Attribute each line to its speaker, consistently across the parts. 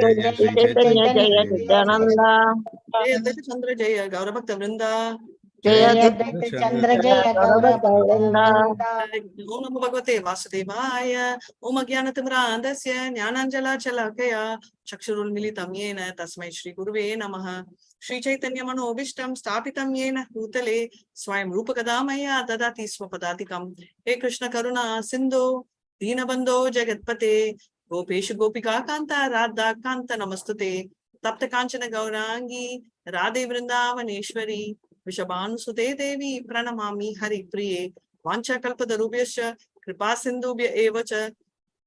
Speaker 1: Chaitanya Jaya Nityananda.
Speaker 2: Jaya Advaita Chandra Jaya Gaurabhakta Vrinda.
Speaker 1: Jaya Advaita Chandra Jaya Gaurabhakta Vrinda.
Speaker 2: Om Namo Bhagavate Vasudevaya. Om Ajnanatimrandasya Jnananjala Chalakaya Chakshurul Militam Yena Tasmai Shri Guruve Namaha. Shri Chaitanya Manobishtam Stapitam Yena Bhutale Swayam Rupakadamaya Dadati Swapadatikam. He Krishna Karuna Sindhu Dinabandho Jagatpate Gopeshu Gopika Kanta Radha Kanta Namastute Tapta Kanchana Gaurangi Radhe Vrindavaneshwari Vishabhanusute Devi Pranamami Hari Priye Vancha Kalpatarubhyascha Kripa Sindhubhya Evacha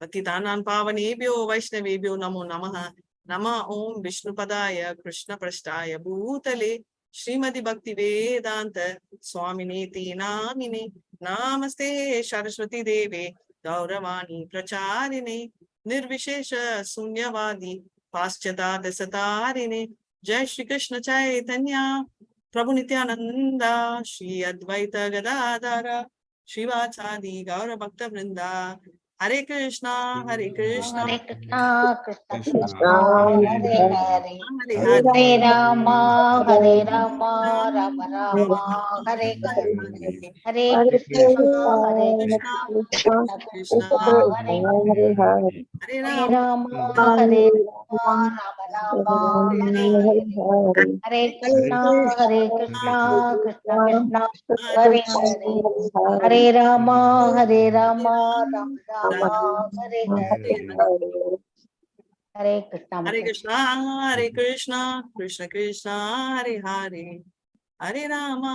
Speaker 2: Patitanam Pavanebhyo Vaishnavebhyo Namo Namaha. Nama Om Vishnupadaya Krishna Prashtaya Bhutale Srimati Bhakti Vedanta Swaminiti Namine Namaste Saraswati Deve Gauravani Pracharine Nirvishesha Sunyavadi Paschata Desatarine Jai Shri Krishna Chaitanya Prabhu Nityananda Shri Advaita Gadadara Shivachadi Gaura Bhakta Vrinda. Hare Krishna Hare Krishna
Speaker 1: Hare Krishna Krishna Krishna Hare Hare
Speaker 2: Hare
Speaker 1: Hare Rama Hare Rama Rama Rama Hare Hare Hare Krishna Hare Krishna Krishna Hare Hare
Speaker 2: Hare
Speaker 1: Hare Rama Hare Rama Rama Rama Hare Hare Hare Krishna Krishna Krishna Hare Hare Hare Rama Hare Rama Rama Rama Hare Hare Hare Krishna
Speaker 2: Hare Krishna Hare Krishna Krishna Krishna Hare Hare Hare Rama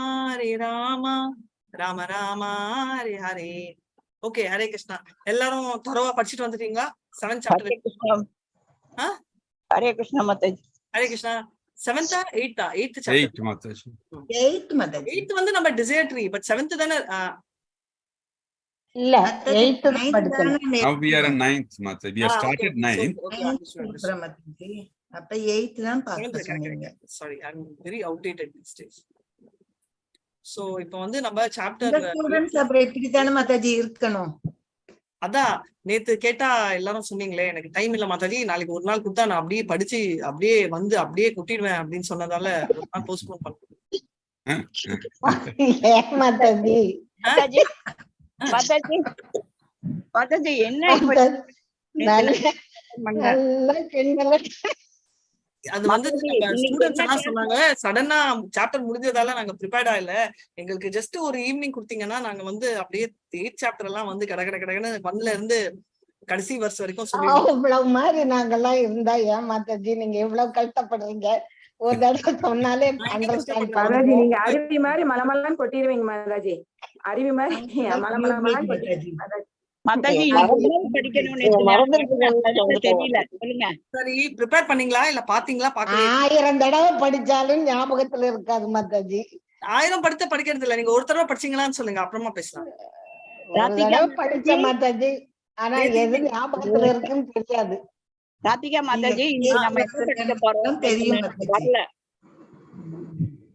Speaker 2: Rama Rama Hare Hare. Okay, Hare Krishna. எல்லாரும் தரவா படிச்சிட்டு வந்துட்டீங்களா? 7th chapter.
Speaker 1: Hare Krishna Mataji.
Speaker 2: Hare Krishna. 7th 8th 8th chapter.
Speaker 3: 8th Mataji.
Speaker 1: 8th Mataji.
Speaker 2: 8th வந்து நம்ம desiratory, but 7th தான
Speaker 1: இல்ல 8th தான் படிச்சோம்.
Speaker 3: Now we are in 9th Mataji. We have started 9th.
Speaker 1: அப்ப 8th தான் பார்க்க சொன்னீங்க.
Speaker 2: Sorry, I'm very outdated these days. So இப்போ வந்து நம்ம சாப்டர்
Speaker 1: ஸ்டூடண்ட்ஸ் அப்ப எப்படி தான மாதாஜி இருக்கணும்.
Speaker 2: அதான் நேத்து கேட்டா எல்லாரும் சொன்னீங்களே எனக்கு டைம் இல்ல மாதாஜி, நாளைக்கு ஒரு நாள் கொடுத்தா நான் அப்படியே படிச்சு அப்படியே வந்து அப்படியே கொட்டிடுவேன் அப்படின்னு சொன்னதால ஒரு நாள் போஸ்ட்போன் பண்ணேன்.
Speaker 1: மாதாஜி
Speaker 4: மாதாஜி என்ன
Speaker 2: அது வந்து ஸ்டூடெண்ட்ஸ் எல்லாம் சொன்னாங்க சடனா சாப்டர் முடிஞ்சதால நாங்க ப்ரிப்பேர்டா இல்ல, எங்களுக்கு ஜஸ்ட் ஒரு ஈவினிங் கொடுத்தீங்கன்னா நாங்க வந்து அப்படியே 8th சாப்டர் எல்லாம் வந்து கடகடன்னு 1ல இருந்து கடைசி வருஷம் வரைக்கும் சொல்லுவோம்.
Speaker 1: அவ்வளவு மாதிரி நாங்கெல்லாம் இருந்தா ஏன் மாதாஜி நீங்க எவ்வளவு கஷ்டப்படுறீங்க? ஒரு தடவை சொன்னாலே அண்டர்ஸ்டாண்ட்
Speaker 4: மாதாஜி. நீங்க அருவி மாதிரி மலமலன்னு கொட்டிடுவீங்க மாதாஜி. அருவி மாதிரி மலமலன்னு கொட்டிடுவீங்க மாதாஜி. மாதாஜி படிக்கணும்னு தெரியல, சொல்லுங்க.
Speaker 2: சரி, ப்ரிப்பேர் பண்ணீங்களா இல்ல பாத்தீங்களா?
Speaker 1: 1000 தடவை படிச்சாலும் ஞாபகத்துல இருக்காது மாதாஜி.
Speaker 2: 1000 படிக்கிறது இல்ல, நீங்க ஒரு தடவை படிச்சீங்களான்னு சொல்லுங்க, அப்புறமா பேசலாம்.
Speaker 1: படிச்ச மாதாஜி, ஆனா எது ஞாபகத்துல இருக்குன்னு தெரியாது.
Speaker 4: ராதிகா மாதாஜி நம்ம எப்ப படிக்க போறோம் தெரியும் வரல.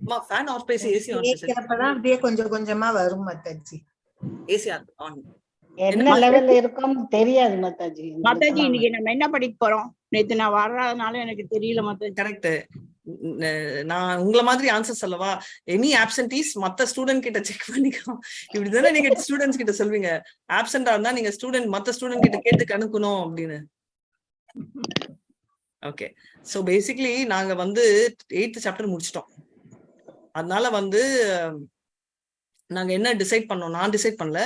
Speaker 2: அம்மா ஃபேன் ஆஃப் பேசி ஏசி ஆன் பேசி
Speaker 1: அப்பதான் அப்படியே கொஞ்சம் கொஞ்சமா வரும் மாதாஜி.
Speaker 2: ஏசி ஆன்
Speaker 1: என்ன லெவல்ல இருக்கும் தெரியாது மாதாஜி.
Speaker 4: மாதாஜி இன்னைக்கு நம்ம என்ன படிக்க போறோம்? நேத்து நான் வர்றதுனால எனக்கு தெரியல மாதாஜி.
Speaker 2: கரெக்ட். நான் உங்கள மாதிரி ஆன்சர் சொல்லவா? எனி ஆப்சென்டீஸ் மத்த ஸ்டூடெண்ட் கிட்ட செக் பண்ணிக்கலாம். இப்படிதானே நீங்க ஸ்டூடெண்ட்ஸ் கிட்ட சொல்வீங்க, ஆப்சென்டா இருந்தா நீங்க மத்த ஸ்டூடெண்ட் கிட்ட கேட்டு கணுக்கணும் அப்படின்னு. ஓகே, சோ பேசிக்கலி நாங்க வந்து 8th சாப்டர் முடிச்சிட்டோம். அதனால வந்து நாங்க என்ன டிசைட் பண்ணோம், நான் டிசைட் பண்ணல,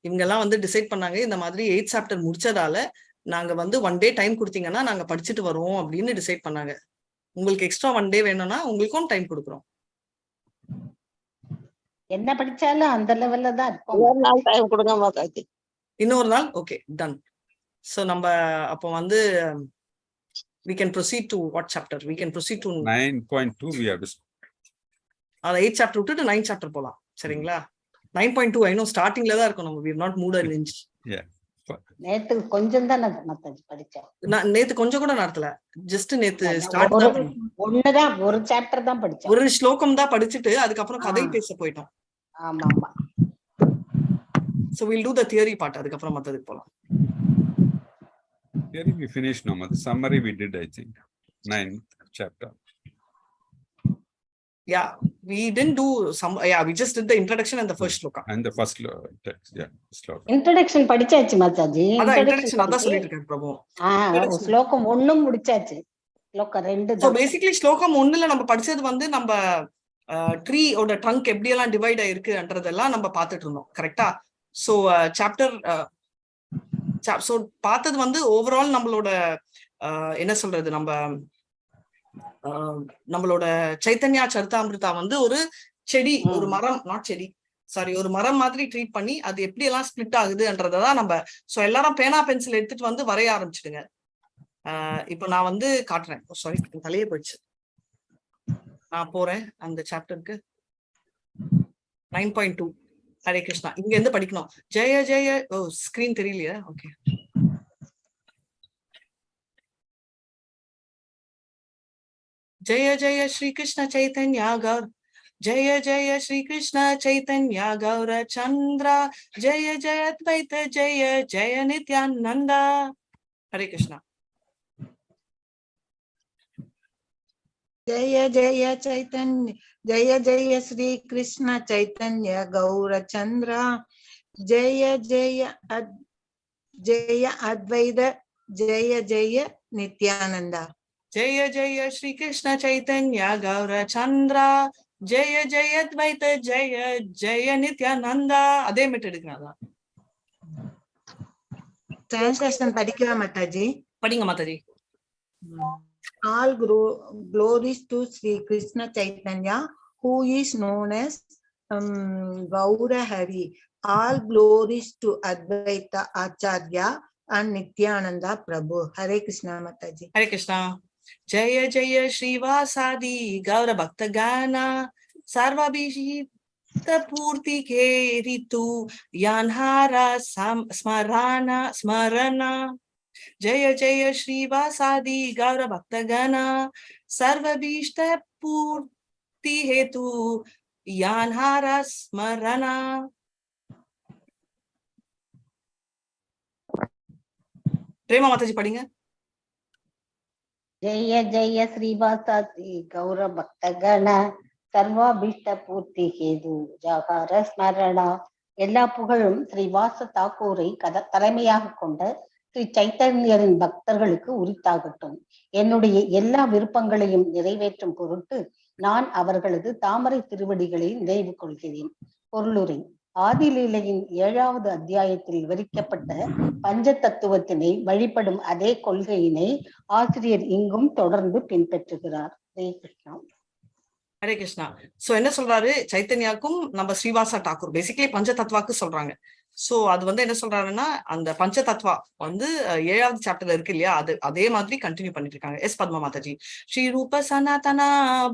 Speaker 2: இவங்க எல்லாம் வந்து டிசைட் பண்ணாங்க. இந்த மாதிரி 8th சாப்டர் முடிச்சதால நாங்க வந்து 1 டே டைம் கொடுத்தீங்கன்னா நாங்க படிச்சுட்டு வருவோம் அப்படின்னு டிசைட் பண்ணாங்க. உங்களுக்கு எக்ஸ்ட்ரா 1 டே வேணும்னா உங்களுக்கும் டைம் கொடுக்குறோம்.
Speaker 1: என்ன படிச்சாலும் அந்த லெவல்ல தான் இருக்கும்.
Speaker 4: ஒரு நாள் டைம் கொடுங்க மாதாஜி.
Speaker 2: இன்னொரு நாள். Okay, ton. சோ நம்ம அப்போ வந்து we can proceed to what chapter? We can proceed to
Speaker 3: 9.2. we have
Speaker 2: அத 8th chapter விட்டுட்டு 9th chapter போலாம். சரிங்களா? 9.2 I know startingல தான் இருக்கும். நம்ம we have not moved an inch.
Speaker 3: Yeah.
Speaker 1: நேத்து கொஞ்சம் தான் மாதாஜி படிச்சேன்.
Speaker 2: நான் நேத்து கொஞ்சம் கூட நடத்தல, ஜஸ்ட் நேத்து ஸ்டார்ட் தான்
Speaker 1: ஒண்ணுதான், ஒரு சாப்டர் தான் படிச்சேன்.
Speaker 2: ஒரு ஸ்லோகம் தான் படிச்சிட்டு அதுக்கப்புறம் கதை பேச போயிட்டோம்.
Speaker 1: ஆமா ஆமா.
Speaker 2: So we'll do the theory part, அதுக்கப்புறம் மத்ததுக்கு போலாம்.
Speaker 3: Here we finished now. The summary we did, I think. 9th chapter.
Speaker 2: Yeah, we didn't do some. Yeah, we just did the introduction and the first shloka.
Speaker 3: And the first text, yeah. Shloka.
Speaker 1: Introduction படிச்சாச்சு மாதாஜி.
Speaker 2: அதான் introduction அதான் சொல்லிட்டு இருக்கேன் பிரபு.
Speaker 1: ஸ்லோகம் 1 முடிச்சாச்சு. ஸ்லோகம் 2 தான்.
Speaker 2: So basically ஸ்லோகம் 1ல நம்ம படிச்சது வந்து நம்ம ட்ரீ ஓட ட்ரங்க் எப்படி எல்லாம் டிவைட் ஆயிருக்குன்றதெல்லாம் நம்ம பார்த்துட்டு இருந்தோம். கரெக்டா? சோ சாப்டர் சோ பார்த்தது வந்து ஓவரால் நம்மளோட என்ன சொல்றது, நம்மளோட சைத்தன்யா சரிதாமிருதா வந்து ஒரு செடி, ஒரு மரம், நாட் செடி, சாரி, ஒரு மரம் மாதிரி ட்ரீட் பண்ணி அது எப்படி எல்லாம் ஸ்பிளிட் ஆகுதுன்றதான் நம்ம. சோ எல்லாரும் பேனா பென்சில் எடுத்துட்டு வந்து வரைய ஆரம்பிச்சிடுங்க. இப்போ நான் வந்து காட்டுறேன். சாரி, தலையே போயிடுச்சு. நான் போறேன் அந்த சாப்டருக்கு. 9.2 ஹரே கிருஷ்ணா. இங்க இருந்து படிக்கணும். ஜெய ஜெய. ஓ, ஸ்கிரீன் தெரியலையா? ஓகே. जय जय श्री कृष्ण चैतन्य गौर, जय जय श्री कृष्ण चैतन्य गौर चंद्र, जय जय अद्वैत जय जय नित्यानंद. हरे कृष्णा.
Speaker 5: जय जय चैतन्य, जय जय श्री कृष्ण चैतन्य गौर चंद्र, जय जय जय अद्वैत जय जय नित्यानंद.
Speaker 2: जय जय श्री कृष्ण चैतन्य गौर चंद्र, जय जय अद्वैत जय जय नित्यानंद. அதே மெட் எடுக்கறாங்க.
Speaker 5: Translation படிக்கவா மாதாஜி?
Speaker 2: படிங்க Mataji.
Speaker 5: All glories to Sri Krishna Chaitanya, who is known as Gaura Hari. All glories to Advaita Acharya and Nityananda Prabhu. Hare Krishna Mataji.
Speaker 2: Hare Krishna. जय जय श्रीवासादि गौर भक्त गाना, सर्वाभिषिक्त पूर्ति के ऋतु यान्हारा स्मरण. जय जय श्रीवासादि गौर भक्त गाना, सर्वाभिष्ट पूर्ति हेतु यान्हारा स्मरण. प्रेमा माताजी படிங்க.
Speaker 1: जय जय श्रीवासादि गौर भक्त गण, सर्वाभीष्ट பூர்த்தி ஹேது ஜாகார ஸ்மரணா. எல்லா புகழும் ஸ்ரீவாச தாக்கூரை தலைமையாக கொண்ட ஸ்ரீ சைத்தன்யரின் பக்தர்களுக்கு உரித்தாகட்டும். என்னுடைய எல்லா விருப்பங்களையும் நிறைவேற்றும் பொருட்டு நான் அவர்களது தாமரை திருவடிகளை நினைவு கொள்கிறேன். பொருளுரை. ஆதிலீலையின் 7வது அத்தியாயத்தில் விவரிக்கப்பட்ட பஞ்ச தத்துவத்தினை வழிபடும் அதே கொள்கையினை ஆசிரியர் இங்கும் தொடர்ந்து பின்பற்றுகிறார். ஹரே கிருஷ்ணா.
Speaker 2: ஹரே கிருஷ்ணா. சோ என்ன சொல்றாரு, சைத்தன்யாக்கும் நம்ம ஸ்ரீவாசா டாக்கூர் பேசிக்கலி பஞ்ச தத்வாக்கு சொல்றாங்க. சோ அது வந்து என்ன சொல்றாருன்னா, அந்த பஞ்ச தத்வா வந்து 7வது சாப்டர்ல இருக்கு இல்லையா, அது அதே மாதிரி கண்டினியூ பண்ணிட்டு இருக்காங்க. எஸ் பத்மா மாதாஜி. ஸ்ரீ ரூப சனாதனா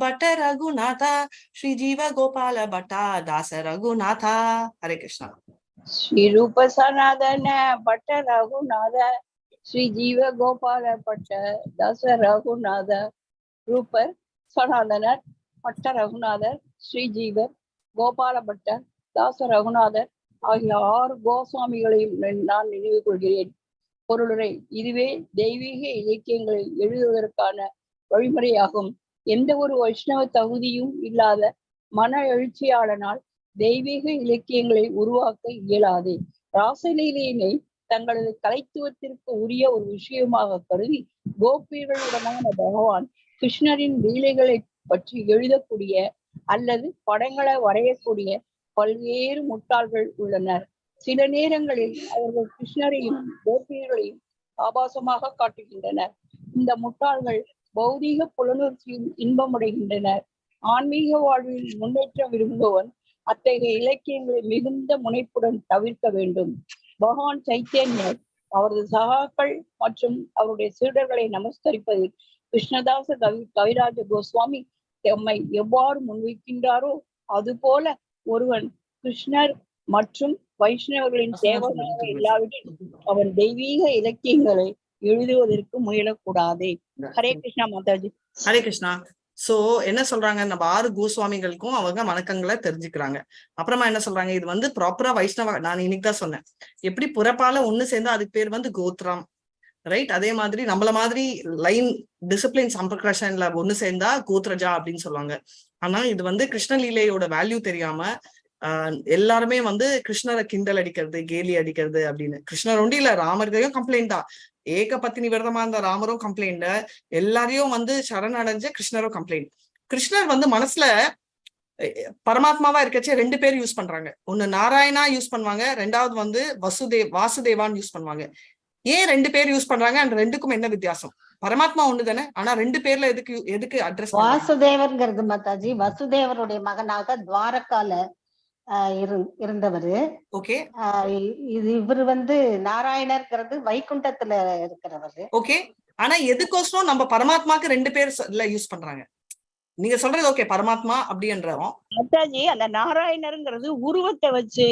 Speaker 2: பட்ட ரகுநாதா, ஸ்ரீ ஜீவ கோபால பட்டா தாச ரகுநாதா. ஹரே கிருஷ்ணா.
Speaker 4: ஸ்ரீ ரூப சனாதன பட்ட ரகுநாத, ஸ்ரீ ஜீவ கோபால பட்ட தாச ரகுநாத. ரூபர் சனாதனர் பட்ட ரகுநாதர், ஸ்ரீ ஜீவர் கோபால பட்டர், தாச ரகுநாதர் ஆகிய 6 கோஸ்வாமிகளையும் நான் நினைவு கொள்கிறேன். பொருளுரை. இதுவே தெய்வீக இலக்கியங்களை எழுதுவதற்கான வழிமுறையாகும். எந்த ஒரு வைஷ்ணவ தகுதியும் இல்லாத மன எழுச்சியாளனால் தெய்வீக இலக்கியங்களை உருவாக்க இயலாது. ராசலீலையினை தங்களது கலைத்துவத்திற்கு உரிய ஒரு விஷயமாக கருதி கோபியர்களுடனான பகவான் கிருஷ்ணரின் லீலைகளை பற்றி எழுதக்கூடிய அல்லது படங்களை வரையக்கூடிய பல்வேறு முட்டாள்கள் உள்ளனர். சில நேரங்களில் அவர்கள் கிருஷ்ணரையும் கோபியர்களையும் ஆபாசமாக காட்டுகின்றனர். இந்த முட்டாள்கள் பௌதீக புலனுணர்ச்சியில் இன்பமடைகின்றனர். ஆன்மீக வாழ்வில் முன்னேற்றம் விரும்புபவன் அத்தகைய இலக்கியங்களை மிகுந்த முனைப்புடன் தவிர்க்க வேண்டும். பகவான் சைத்தன்யர் அவரது சகாக்கள் மற்றும் அவருடைய சீடர்களை நமஸ்கரிப்பதில் கிருஷ்ணதாச கவிராஜ கோஸ்வாமி தம்மை எவ்வாறு முன்வைக்கின்றாரோ அதுபோல ஒருவன் கிருஷ்ணர் மற்றும் வைஷ்ணவர்களின் சேவகனாக இல்லாவிடில் அவன் தெய்வீக இலக்கியங்களை எழுதுவதற்கு முயலக்கூடாது. ஹரே கிருஷ்ணா மாதாஜி.
Speaker 2: ஹரே கிருஷ்ணா. சோ என்ன சொல்றாங்க, நம்ம 6 கோஸ்வாமிகளுக்கும் அவங்க வணக்கங்களை தெரிஞ்சுக்கிறாங்க. அப்புறமா என்ன சொல்றாங்க, இது வந்து ப்ராப்பரா வைஷ்ணவ, நான் இன்னைக்கு தான் சொன்னேன், எப்படி புறப்பால ஒண்ணு சேர்ந்தா அதுக்கு பேர் வந்து கோத்ரம், ரைட். அதே மாதிரி நம்மள மாதிரி லைன் டிசிப்ளின் சம்பிரகாஷன்ல ஒண்ணு சேர்ந்தா கோத்ரஜா அப்படின்னு சொல்லுவாங்க. ஆனா இது வந்து கிருஷ்ணலீலையோட வேல்யூ தெரியாம எல்லாருமே வந்து கிருஷ்ணரை கிண்டல் அடிக்கிறது, கேலி அடிக்கிறது அப்படின்னு. கிருஷ்ணர் ஒண்டி இல்ல, ராமர்கையும் கம்ப்ளைண்ட் தான். ஏக பத்தினி விரதமா இருந்த ராமரும் கம்ப்ளைண்ட், எல்லாரையும் வந்து சரணடைஞ்ச கிருஷ்ணரும் கம்ப்ளைண்ட். கிருஷ்ணர் வந்து மனசுல பரமாத்மாவா இருக்கச்சே 2 பேர் யூஸ் பண்றாங்க. ஒண்ணு நாராயணா யூஸ் பண்ணுவாங்க, 2வது வந்து வாசுதேவான்னு யூஸ் பண்ணுவாங்க. ஏன் 2 பேர் யூஸ் பண்றாங்க? அந்த 2க்கும் என்ன வித்தியாசம்? பரமாத்மா ஒண்ணு தானே, ஆனா 2 பேர்ல எதுக்கு அட்ரஸ்?
Speaker 1: வாசுதேவர்ங்கிறது மாதாஜி வசுதேவருடைய மகனாக துவாரகால இருந்தவரு.
Speaker 2: ஓகே.
Speaker 1: இவர் வந்து நாராயணர்ங்கிறது வைகுண்டத்துல இருக்கிறவரு.
Speaker 2: ஓகே. ஆனா எதுக்கோசரம் நம்ம பரமாத்மாக்கு 2 பேர் யூஸ் பண்றாங்க? நீங்க சொல்றது ஓகே, பரமாத்மா அப்படின்றோம்.
Speaker 4: மாதாஜி அந்த நாராயணருங்கிறது உருவத்தை வச்சு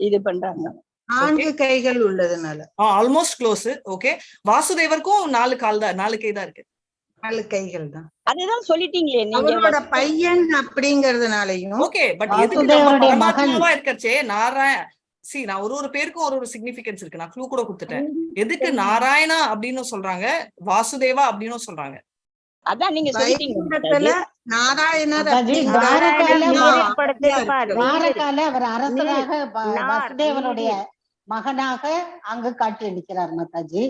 Speaker 4: இது பண்றாங்க.
Speaker 5: 4 கைகள் உள்ளதுனால
Speaker 2: ஆல்மோஸ்ட் க்ளோஸ். ஓகே. வாசுதேவருக்கும் 4 கால் தான், 4 கை தான் இருக்கு.
Speaker 5: 4 கைகள் தான்.
Speaker 4: அதுதான் சொல்லிட்டீங்களே நீங்க.
Speaker 5: அவரோட பையன் அப்படிங்கறதுனாலயும்
Speaker 2: ஓகே. பட் எதுக்கு நம்ம பரமாத்மாவா இருக்கச்சே நான் ஒரு பேருக்கும் ஒரு சிக்னிபிகன்ஸ் இருக்கு. நான் க்ளூ கூட கொடுத்துட்டேன். எதுக்கு நாராயணா அப்படின்னு சொல்றாங்க, வாசுதேவா அப்படின்னு சொல்றாங்க?
Speaker 4: அதான் நீங்க சொல்லிட்டீங்க.
Speaker 5: நாராயணர்
Speaker 1: துவாரகால அவர் அரசராக வசுதேவனுடைய மகனாக அங்க காட்சி அளிக்கிறார் மாதாஜி.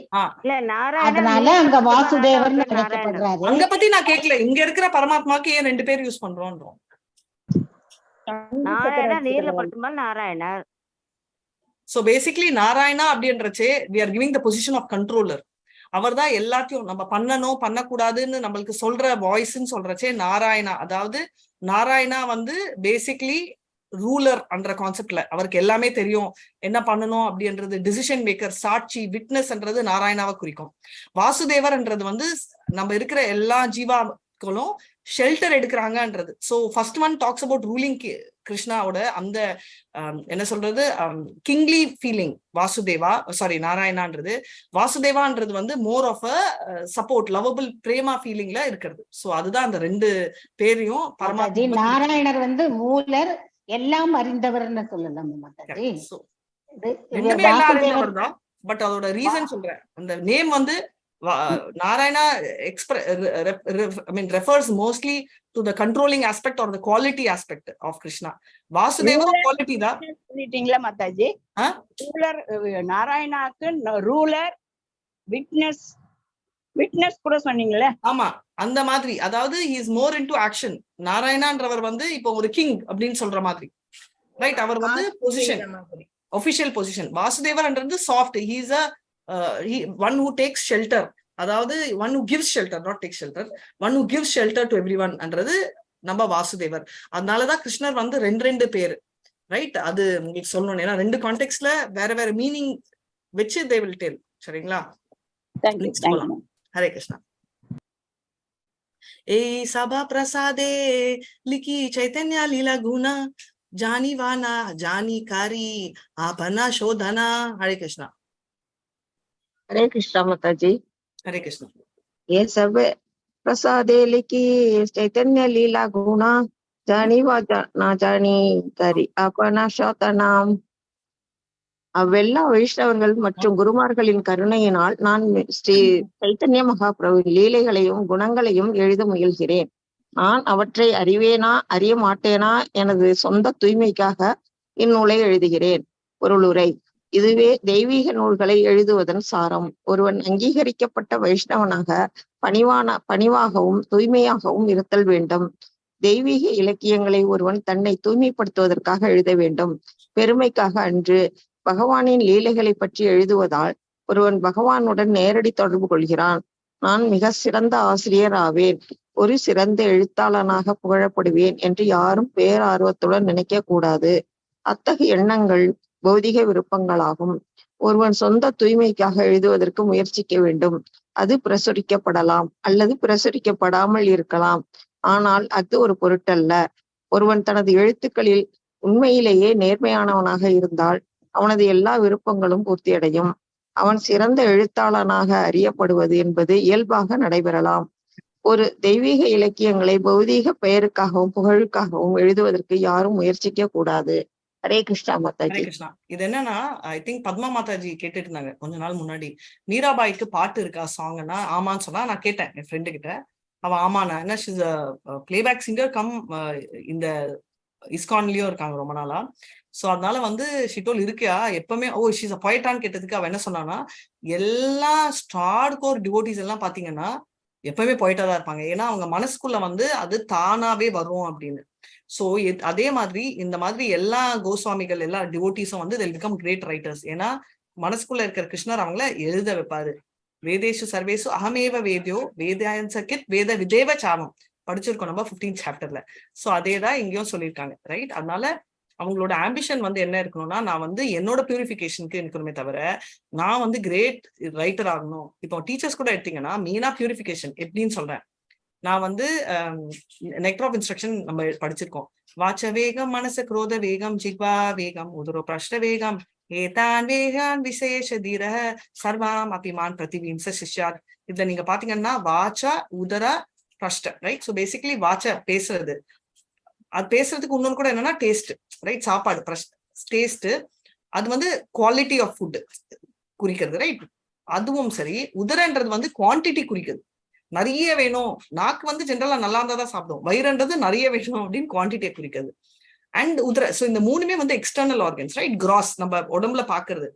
Speaker 1: அதனால அங்க வாசுதேவன் நினைக்கப்படுறாரு.
Speaker 2: அங்க பத்தி நான் கேட்கல. இங்க இருக்கிற பரமாத்மாக்கு ஏன் 2 பேர் யூஸ் பண்றோம்?
Speaker 4: நாராயணர்.
Speaker 2: So basically Narayana அப்படின்றச்சே we are giving the position of controller. அவர் தான் எல்லாத்தையும் நம்ம பண்ணணும் பண்ணக்கூடாதுன்னு நம்மளுக்கு சொல்ற வாய்ஸ்ன்னு சொல்றச்சே நாராயணா. அதாவது நாராயணா வந்து பேசிக்லி ரூலர் என்ற கான்செப்ட்ல அவருக்கு எல்லாமே தெரியும், என்ன பண்ணணும் அப்படின்றது டிசிஷன் மேக்கர், சாட்சி, விட்னஸ்ன்றது நாராயணாவை குறிக்கும். வாசுதேவர்ன்றது வந்து நம்ம இருக்கிற எல்லா ஜீவாக்களும் ஷெல்டர் எடுக்கிறாங்கன்றது. So first one talks about ruling கிருஷ்ணாவோட அந்த என்ன சொல்றது கிங்லி ஃபீலிங். நாராயணான்றது வாசுதேவான்றது வந்து more of a support, lovable, பிரேமா ஃபீலிங்ல இருக்கிறது. ஸோ அதுதான் அந்த 2 பேரையும்
Speaker 1: பரமாத்மா. நாராயணர் வந்து மூலர், எல்லாம் அறிந்தவர்னு சொல்லலாம் மாதாஜி.
Speaker 2: பட் அதோட ரீசன் சொல்றேன். அந்த நேம் வந்து Narayana refers mostly to the controlling aspect or the quality aspect of Krishna. Vasudeva quality da
Speaker 4: சொல்லிட்டீங்களா மாதாஜி? ரூலர் நாராயணாக்கு ரூலர், விட்னஸ் கூட சொன்னீங்களே.
Speaker 2: ஆமா, அந்த மாதிரி. அதாவது he is more into action. நாராயணான்றவர் வந்து இப்போ ஒரு கிங் அப்படின்னு சொல்ற மாதிரி, ரைட்? அவர் வந்து பொசிஷன், ஒபிஷியல் பொசிஷன். வாசுதேவர்ன்றது soft. he is a one who takes shelter. அதாவது one who gives shelter, not takes shelter, one who gives shelter to everyone என்றது நம்ம வாசுதேவர். அதனாலதான் கிருஷ்ணர் வந்து 2 பேர், ரைட்? அது உங்களுக்கு சொல்லணும். ஏன்னா 2 கான்டெக்ட்ல வேற மீனிங் வச்சு they will tell. சரிங்களா? ஹரே கிருஷ்ணா. ஏ சபா பிரசாதே லிக்கி சைத்தன்ய லீலா குணா जानी वाना जानी कारी आपना शोधना। हरे कृष्णा।
Speaker 4: हरे कृष्णा माताजी।
Speaker 2: हरे कृष्णा।
Speaker 4: ये सब प्रसादे लिखी चैतन्य लीला गुणा जानी वाना जानी कारी आपना शोधना। அவ்வெல்லா வைஷ்ணவர்கள் மற்றும் குருமார்களின் கருணையினால் நான் ஸ்ரீ சைத்தன்ய மகாபிரபுவின் லீலைகளையும் குணங்களையும் எழுத முயல்கிறேன். நான் அவற்றை அறிவேனா அறிய மாட்டேனா எனது சொந்த தூய்மைக்காக இந்நூலை எழுதுகிறேன். பொருளுரை. இதுவே தெய்வீக நூல்களை எழுதுவதன் சாரம். ஒருவன் அங்கீகரிக்கப்பட்ட வைஷ்ணவனாக பணிவாகவும் தூய்மையாகவும் இருத்தல் வேண்டும். தெய்வீக இலக்கியங்களை ஒருவன் தன்னை தூய்மைப்படுத்துவதற்காக எழுத வேண்டும், பெருமைக்காக அன்று. பகவானின் லீலைகளை பற்றி எழுதுவதால் ஒருவன் பகவானுடன் நேரடி தொடர்பு கொள்கிறான். நான் மிக சிறந்த ஆசிரியர் ஆவேன், ஒரு சிறந்த எழுத்தாளனாக புகழப்படுவேன் என்று யாரும் பேரார்வத்துடன் நினைக்க கூடாது. அத்தகைய எண்ணங்கள் பௌதிக விருப்பங்களாகும். ஒருவன் சொந்த தூய்மைக்காக எழுதுவதற்கு முயற்சிக்க வேண்டும். அது பிரசுரிக்கப்படலாம் அல்லது பிரசுரிக்கப்படாமல் இருக்கலாம், ஆனால் அது ஒரு பொருட்டல்ல. ஒருவன் தனது எழுத்துக்களில் உண்மையிலேயே நேர்மையானவனாக இருந்தால் அவனது எல்லா விருப்பங்களும் பூர்த்தியடையும். அவன் சிறந்த எழுத்தாளனாக அறியப்படுவது என்பது இயல்பாக நடைபெறலாம். ஒரு தெய்வீக இலக்கியங்களை பௌதீக பெயருக்காகவும் புகழுக்காகவும் எழுதுவதற்கு யாரும் முயற்சிக்க கூடாது. ஹரே கிருஷ்ணா
Speaker 2: ஹரே
Speaker 4: மாதாஜி.
Speaker 2: கிருஷ்ணா. இது என்னன்னா, ஐ திங்க் பத்மா மாதாஜி கேட்டுட்டு இருந்தாங்க கொஞ்ச நாள் முன்னாடி, மீராபாய்க்கு பாட்டு இருக்கா சாங்னா ஆமான்னு சொன்னா. நான் கேட்டேன் என் ஃப்ரெண்டு கிட்ட, அவ ஆமாண்ணா என்ன ஷீஸ் பிளேபேக் சிங்கர் கம் இந்த இஸ்கான்லயும் இருக்காங்க ரொம்ப நாளா. சோ அதனால வந்து ஷிட்டோல் இருக்கியா எப்பவுமே, ஓ ஷீஸ் அ பொயட்டான்னு கேட்டதுக்கு அவ என்ன சொன்னான்னா, எல்லா ஸ்டார் கோர் டிவோட்டிஸ் எல்லாம் பாத்தீங்கன்னா எப்பவுமே பொயட்டா தான் இருப்பாங்க. ஏன்னா அவங்க மனசுக்குள்ள வந்து அது தானாவே வரும் அப்படின்னு. சோ அதே மாதிரி இந்த மாதிரி எல்லா கோஸ்வாமிகள் எல்லா டிவோட்டிஸும் வந்து they'll become great writers. ஏன்னா மனசுக்குள்ள இருக்கிற கிருஷ்ணர் அவங்கள எழுத வைப்பாரு. வேதேஷு சர்வேசு அகமேவ வேத்யோ வேதாயன் சக்கித் வேத விதேவ சாமம் படிச்சிருக்கோம் நம்ம 15th சாப்டர்ல. சோ அதேதான் இங்கேயும் சொல்லியிருக்காங்க, ரைட்? அதனால அவங்களோட ஆம்பிஷன் வந்து என்ன இருக்கணும்னா, நான் வந்து என்னோட பியூரிஃபிகேஷனுக்கு இருக்கணுமே தவிர நான் வந்து கிரேட் ரைட்டர் ஆகணும். இப்போ டீச்சர்ஸ் கூட எடுத்தீங்கன்னா மெயினா பியூரிஃபிகேஷன் எப்படின்னு சொல்றேன். நான் வந்து நெக்டர் ஆஃப் இன்ஸ்ட்ரக்ஷன் நம்ம படிச்சிருக்கோம். வாச்ச வேகம் மனச குரோத வேகம் ஜிக்வா வேகம் உதரோ பிரஷ்ட வேகம் ஏதான் வேகான் விசேஷ தீர சர்வாம் அபிமான் பிரதிவீம்ச சிஷ்யார். இதுல நீங்க பாத்தீங்கன்னா வாச்சா உதரா பிரஷ்ட, ரைட்? ஸோ பேசிக்கலி வாச்ச பேசுறது, அது பேசுறதுக்கு இன்னொன்று கூட என்னன்னா டேஸ்ட், ரைட்? சாப்பாடு டேஸ்ட், அது வந்து குவாலிட்டி ஆஃப் ஃபுட் குறிக்கிறது, ரைட்? அதுவும் சரி. உதரன்றது வந்து குவான்டிட்டி குறிக்கிறது, நிறைய வேணும். நாக்கு வந்து ஜென்ரலா நல்லா இருந்தா தான் சாப்பிடும். வயிறுன்றது நிறைய வேணும் அப்படின்னு குவான்டிட்டியை குறிக்கிறது. அண்ட் உதர, சோ இந்த மூணுமே வந்து எக்ஸ்டர்னல் ஆர்கன்ஸ், ரைட்? கிராஸ் நம்ம உடம்புல பாக்குறது.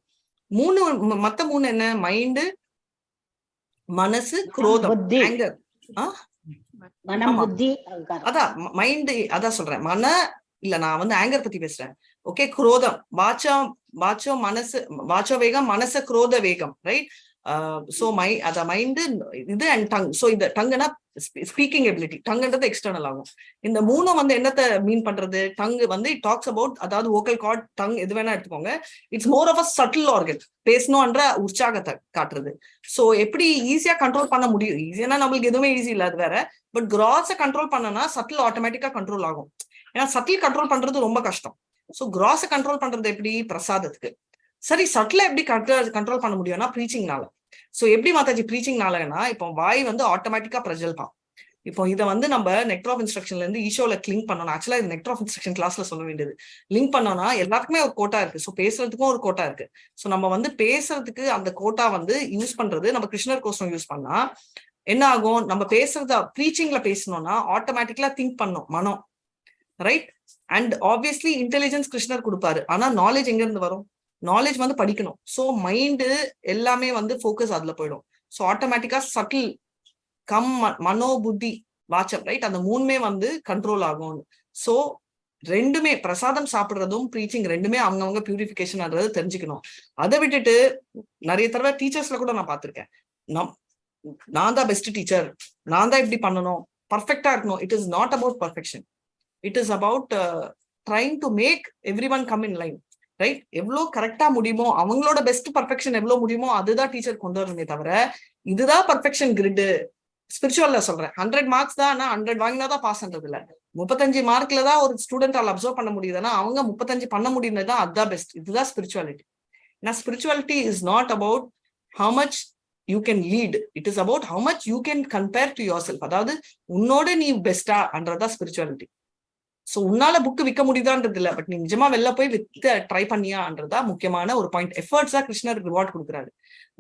Speaker 2: மத்த மூணு என்ன? மைண்டு, மனசு, குரோதம், ஆங்கர்.
Speaker 1: மனம், புத்தி,
Speaker 2: அதான் மைண்ட், அதான் சொல்றேன். இல்ல நான் வந்து ஆங்கர் பத்தி பேசுறேன். ஓகே, குரோதம், வாச்சோ மனசு, வாச்சோ வேகம் மனச குரோத வேகம், ரைட்? சோ அத மைண்ட் இது அண்ட் டங். சோ இந்த டங்குனா ஸ்பீக்கிங் எபிலிட்டி, டங்குன்றது எக்ஸ்டர்னல் ஆகும். இந்த மூணும் வந்து என்னத்தை மீன் பண்றது? டங் வந்து இட் டாக்ஸ் அபவுட், அதாவது வோக்கல் கார்ட், டங் எது வேணா எடுத்துக்கோங்க. It's more of a subtle organ, பேசணும்ன்ற உற்சாகத்தை காட்டுறது. சோ எப்படி ஈஸியா கண்ட்ரோல் பண்ண முடியும்? ஈஸியா நம்மளுக்கு எதுவுமே ஈஸி இல்ல, அது வேற. பட் கிராஸை கண்ட்ரோல் பண்ணனா சட்டில் ஆட்டோமேட்டிக்கா கண்ட்ரோல் ஆகும். ஏன்னா சட்டில் கண்ட்ரோல் பண்றது ரொம்ப கஷ்டம். சோ கிராஸை கண்ட்ரோல் பண்றது எப்படி? பிரசாதத்துக்கு. சரி, சட்டில எப்படி கண்ட்ரோல் பண்ண முடியும்னா ப்ரீச்சிங்னால. சோ எப்படி மாதாஜி ப்ரீச்சிங்னாலன்னா, இப்போ வாய் வந்து ஆட்டோமேட்டிக்கா பிரஜல்பான். இப்போ இதை வந்து நம்ம நெக்டர் ஆஃப் இன்ஸ்ட்ரக்ஷன்ல இருந்து ஈஷோல கிளிங்க் பண்ணணும். ஆக்சுவலா இது நெக்டர் ஆஃப் இன்ஸ்ட்ரக்ஷன் கிளாஸ்ல சொல்ல வேண்டியது. லிங்க் பண்ணோம்னா எல்லாருக்குமே ஒரு கோட்டா இருக்கு. ஸோ பேசுறதுக்கும் ஒரு கோட்டா இருக்கு. ஸோ நம்ம வந்து பேசுறதுக்கு அந்த கோட்டா வந்து யூஸ் பண்றது, நம்ம கிருஷ்ணர் கோசம் யூஸ் பண்ணா என்ன ஆகும்? நம்ம பேசுறத ப்ரீச்சிங்ல பேசணும்னா ஆட்டோமேட்டிக்கலா திங்க் பண்ணும் மனம், ரைட்? அண்ட் ஆப்வியஸ்லி இன்டெலிஜென்ஸ் கிருஷ்ணர் கொடுப்பாரு. ஆனா நாலேஜ் எங்க இருந்து வரும்? நாலேஜ் வந்து படிக்கணும். ஸோ மைண்டு எல்லாமே வந்து ஃபோக்கஸ் அதுல போயிடும். ஸோ ஆட்டோமேட்டிக்கா சட்டில் கம் மனோ புத்தி வாச்சம், ரைட்? அந்த மூணுமே வந்து கண்ட்ரோல் ஆகும். ஸோ ரெண்டுமே, பிரசாதம் சாப்பிடுறதும் ப்ரீச்சிங் ரெண்டுமே அவங்கவுங்க பியூரிஃபிகேஷன்ன்றது தெரிஞ்சுக்கணும். அதை விட்டுட்டு நிறைய தடவை டீச்சர்ஸ்ல கூட நான் பார்த்திருக்கேன், நான் தான் பெஸ்ட் டீச்சர், நான் தான் இப்படி பண்ணணும், பர்ஃபெக்டா இருக்கணும். It is not about perfection. It is about trying to make everyone come in line, right? எவ்வளவு கரெக்டா முடியுமோ, அவங்களோட பெஸ்ட் பர்ஃபெக்ஷன் எவ்வளவு முடியுமோ அதுதான் டீச்சர் கொண்டு வரணுமே தவிர இதுதான் பர்ஃபெக்ஷன் கிரிட். ஸ்பிரிச்சுவல்ல சொல்றேன், 100 மார்க்ஸ் தான், 100 வாங்கினாதான் பாஸ்ன்றது இல்ல. 35 மார்க்ல தான் ஒரு ஸ்டூடெண்டால அப்சர்வ் பண்ண முடியுதுன்னா அவங்க 35 பண்ண முடியுதுதான், அதுதான் பெஸ்ட். இதுதான் ஸ்பிரிச்சுவாலிட்டி. ஏன்னா spirituality is not about how much you can lead, it is about how much you can compare to yourself. அதாவது உன்னோட நீ பெஸ்டா அன்றதா ஸ்பிரிச்சுவாலிட்டி. சோ உன்னால புக் விற்க முடியுதான்றது இல்ல, பட் நீ நிஜமா வெளில போய் வித்த ட்ரை பண்ணியான்றதா முக்கியமான ஒரு பாயிண்ட். எஃபர்ட்ஸா கிருஷ்ணர் ரிவார்ட் கொடுக்குறாரு.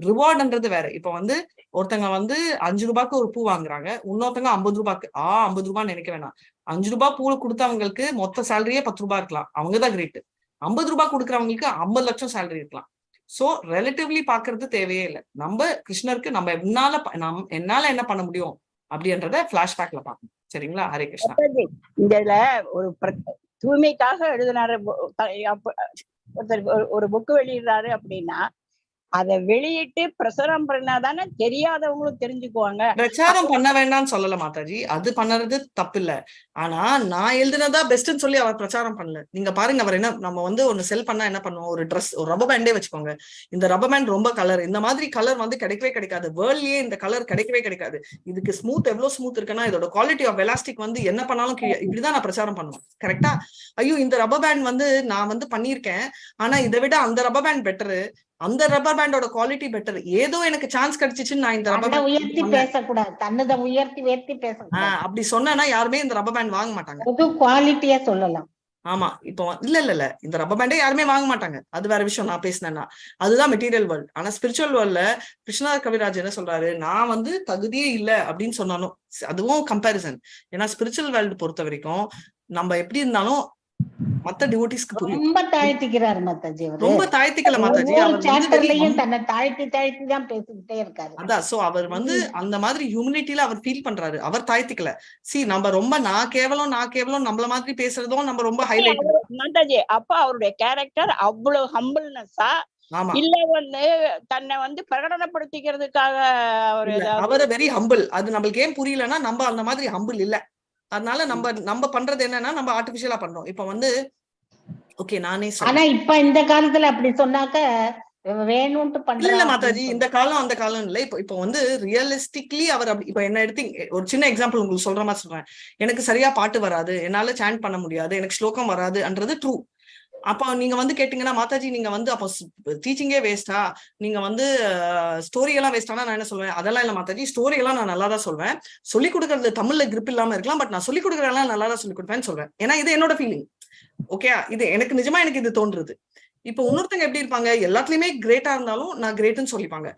Speaker 2: ரிவார்டுன்றது வேற. இப்ப வந்து ஒருத்தங்க வந்து 5 ரூபாய்க்கு ஒரு பூ வாங்குறாங்க, இன்னொருத்தங்க 50 ரூபாய்க்கு. 50 ரூபான்னு நினைக்க வேணாம். 5 ரூபாய் பூ கொடுத்தவங்களுக்கு மொத்த சேலரியே 10 ரூபாய் இருக்கலாம், அவங்கதான் கிரேட். 50 ரூபாய் கொடுக்குறவங்களுக்கு 50 லட்சம் சேலரி இருக்கலாம். சோ ரிலேட்டிவ்லி பாக்குறது தேவையே இல்லை. நம்ம கிருஷ்ணருக்கு நம்ம என்னால என்ன பண்ண முடியும் அப்படின்றத பிளாஷ்பேக்ல பார்க்கணும். சரிங்களா? ஹரே கிருஷ்ணா.
Speaker 6: இதுல ஒரு தூய்மைக்காக எழுதினாரு, ஒரு புக் வெளியிடுறாரு அப்படின்னா அதை வெளியிட்டு பிரசாரம் பண்ணாதானே தெரியாதவங்களும் தெரிஞ்சுக்குவாங்க.
Speaker 2: பிரச்சாரம் பண்ண வேண்டாம்னு சொல்லல மாதாஜி, அது பண்ணறது தப்பு இல்ல. ஆனா நான் எழுதுனதா பெஸ்ட்னு சொல்லி அவர் பிரச்சாரம் பண்ணல. நீங்க பாருங்க, அவர் என்ன, நம்ம வந்து ஒன்னு செல் பண்ணா என்ன பண்ணுவோம்? ஒரு ட்ரெஸ், ஒரு ரப்பர் பேண்டே வச்சுக்கோங்க. இந்த ரப்பர் பேண்ட் ரொம்ப கலர், இந்த மாதிரி கலர் வந்து கிடைக்கவே கிடைக்காது, வேர்ல்ட்லயே இந்த கலர் கிடைக்கவே கிடைக்காது. இதுக்கு ஸ்மூத் எவ்வளவு ஸ்மூத் இருக்குன்னா இதோட குவாலிட்டி ஆஃப் எலாஸ்டிக் வந்து என்ன பண்ணாலும் இப்படிதான் நான் பிரச்சாரம் பண்ணுவேன். கரெக்டா? ஐயோ இந்த ரப்பர் பேண்ட் வந்து நான் வந்து பண்ணியிருக்கேன், ஆனா இதை விட அந்த ரப்பர் பேண்ட் பெட்டரு, அந்த ரப்பர் பேண்டோட குவாலிட்டி பெட்டர், ஏதோ எனக்கு சான்ஸ் கிடைச்சிச்சுன்னு நான் இந்த ரப்பர் பேண்ட்
Speaker 1: உயர்த்தி பேசக்கூடாது, தன்னதை உயர்த்தி பேசக்கூடாது.
Speaker 2: அப்படி சொன்னா யாருமே இந்த ரப்பர் பேண்ட் வாங்க மாட்டாங்க.
Speaker 1: பொது குவாலிட்டியா சொல்லலாம்.
Speaker 2: ஆமா இப்போ இல்ல இந்த ரப்பர் பேண்டே யாருமே வாங்க மாட்டாங்க, அது வேற விஷயம். நான் பேசினேன்னா அதுதான் மெட்டீரியல் வேர்ல்ட். ஆனா ஸ்பிரிச்சுவல் வேர்ல்ட்ல கிருஷ்ணா கவிராஜ் என்ன சொல்றாரு, நான் வந்து தகுதியே இல்லை அப்படின்னு சொன்னாலும் அதுவும் கம்பேரிசன். ஏன்னா ஸ்பிரிச்சுவல் வேர்ல்டு பொறுத்த வரைக்கும் நம்ம எப்படி இருந்தாலும் மத்த டிவோட்டிஸ்க்கு புரியும்.
Speaker 1: ரொம்ப தாழ்த்திக்கிறாரு மாதாஜி. அவரு
Speaker 2: ரொம்ப தாழ்த்திக்கல மாதாஜி,
Speaker 1: ஒவ்வொரு
Speaker 2: அவர் வந்து
Speaker 1: சாப்டர்லயும் தன்னை தாழ்த்தி தாழ்த்தி தான் பேசிக்கிட்டே இருக்காரு.
Speaker 2: அதான் சோ அவர் வந்து அந்த மாதிரி ஹியூமனிட்டில அவர் ஃபீல் பண்றாரு, அவர் தாழ்த்திக்கல. நம்ம ரொம்ப நான் கேவலம் நம்மள மாதிரி பேசுறதும் நம்ம ரொம்ப ஹைலைட்.
Speaker 6: மாதாஜி அப்ப அவருடைய கேரக்டர் அவ்வளவு ஹம்பிள்னஸா இல்ல வந்து தன்னை வந்து பிரகடனப்படுத்திக்கிறதுக்காக
Speaker 2: அவரை வெரி ஹம்பிள். அது நம்மளுக்கு ஏன் புரியலன்னா நம்ம அந்த மாதிரி ஹம்பிள் இல்ல. அதனால நம்ம பண்றது என்னன்னா நம்ம ஆர்டிபிஷியலா பண்றோம். இப்ப வந்து ஓகே நானே
Speaker 1: ஆனா இப்ப இந்த காலத்துல அப்படி சொன்னாக்க வேணும்ட்டு பண்ற.
Speaker 2: இல்ல மாதாஜி, இந்த காலம் அந்த காலம் இல்ல. இப்போ வந்து ரியலிஸ்டிக்லி அவர் அப்படி. இப்ப என்ன எடுத்து ஒரு சின்ன எக்ஸாம்பிள் உங்களுக்கு சொல்ற மாதிரி சொல்றேன். எனக்கு சரியா பாட்டு வராது, என்னால சாண்ட் பண்ண முடியாது, எனக்கு ஸ்லோகம் வராதுன்றது ட்ரூ. அப்ப நீங்க வந்து கேட்டீங்கன்னா மாதாஜி நீங்க வந்து அப்போ டீச்சிங்கே வேஸ்டா, நீங்க வந்து ஸ்டோரி எல்லாம் வேஸ்டானா நான் என்ன சொல்லுவேன், அதெல்லாம் இல்ல மாதாஜி, ஸ்டோரி எல்லாம் நான் நல்லா தான் சொல்வேன். சொல்லிக் கொடுக்கறது தமிழ்ல கிரிப் இல்லாம இருக்கலாம், பட் நான் சொல்லிக் கொடுக்கறதெல்லாம் நல்லா தான் சொல்லிக் கொடுப்பேன்னு சொல்வேன். ஏன்னா இது என்னோட ஃபீலிங். ஓகே, இது எனக்கு நிஜமா எனக்கு இது தோன்றுது. இப்ப இன்னொருத்தங்க எப்படி இருப்பாங்க, எல்லாத்துலயுமே கிரேட்டா இருந்தாலும் நான் கிரேட்னு சொல்லிப்பாங்க,